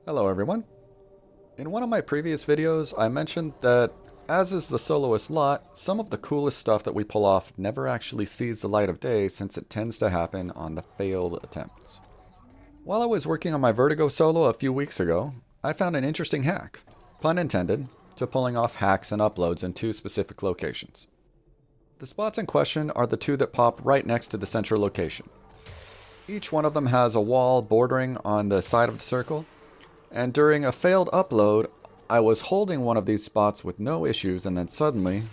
Hello everyone. In one of my previous videos, I mentioned that, as is the soloist lot, some of the coolest stuff that we pull off never actually sees the light of day since it tends to happen on the failed attempts. While I was working on my Vertigo solo a few weeks ago, I found an interesting hack, pun intended, to pulling off hacks and uploads in two specific locations. The spots in question are the two that pop right next to the central location. Each one of them has a wall bordering on the side of the circle, and during a failed upload, I was holding one of these spots with no issues, and then suddenly,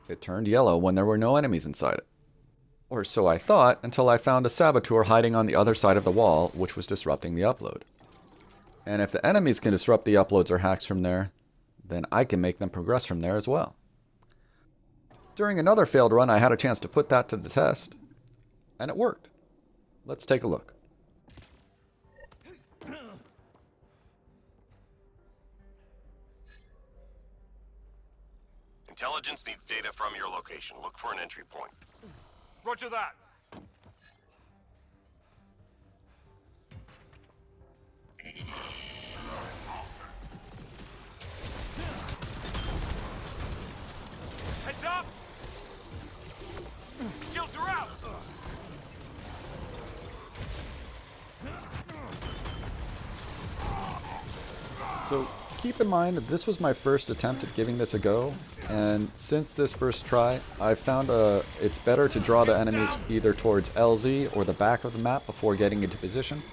it turned yellow when there were no enemies inside it. Or so I thought, until I found a saboteur hiding on the other side of the wall, which was disrupting the upload. And if the enemies can disrupt the uploads or hacks from there, then I can make them progress from there as well. During another failed run, I had a chance to put that to the test, and it worked. Let's take a look. Intelligence needs data from your location. Look for an entry point. Roger that. Heads up! Shields are out! So keep in mind that this was my first attempt at giving this a go, and since this first try, I've found it's better to draw the enemies either towards LZ or the back of the map before getting into position.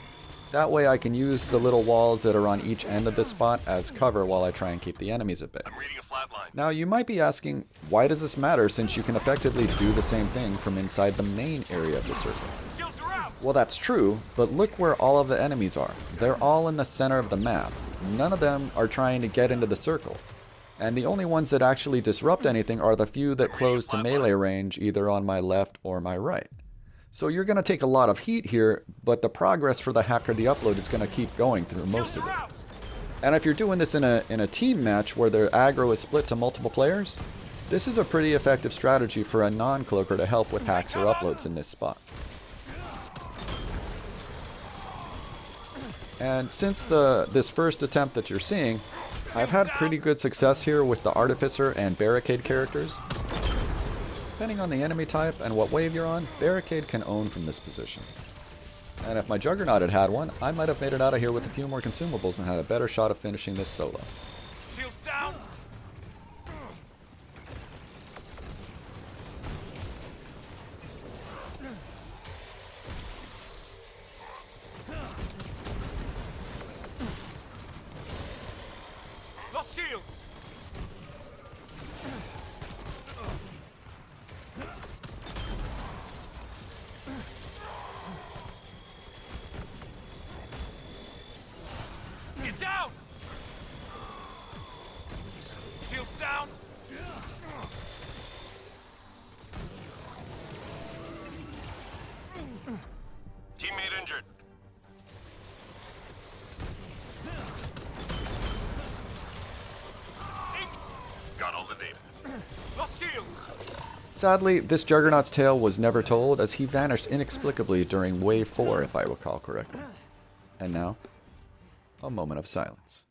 That way I can use the little walls that are on each end of this spot as cover while I try and keep the enemies at bay. I'm reading a flat line. Now you might be asking, why does this matter since you can effectively do the same thing from inside the main area of the circle? Shields are out! Well, that's true, but look where all of the enemies are. They're all in the center of the map. None of them are trying to get into the circle. And the only ones that actually disrupt anything are the few that close to melee range either on my left or my right. So you're going to take a lot of heat here, but the progress for the hack or the upload is going to keep going through most of it. And if you're doing this in a team match where the aggro is split to multiple players, this is a pretty effective strategy for a non-cloaker to help with hacks or uploads in this spot. And since this first attempt that you're seeing, I've had pretty good success here with the Artificer and Barricade characters. Depending on the enemy type and what wave you're on, Barricade can own from this position. And if my Juggernaut had had one, I might have made it out of here with a few more consumables and had a better shot of finishing this solo. Shields down! Lost shields! Get down! Shields down! Teammate injured. Got all the data. Lost shields! Sadly, this Juggernaut's tale was never told, as he vanished inexplicably during Wave 4, if I recall correctly. And now, a moment of silence.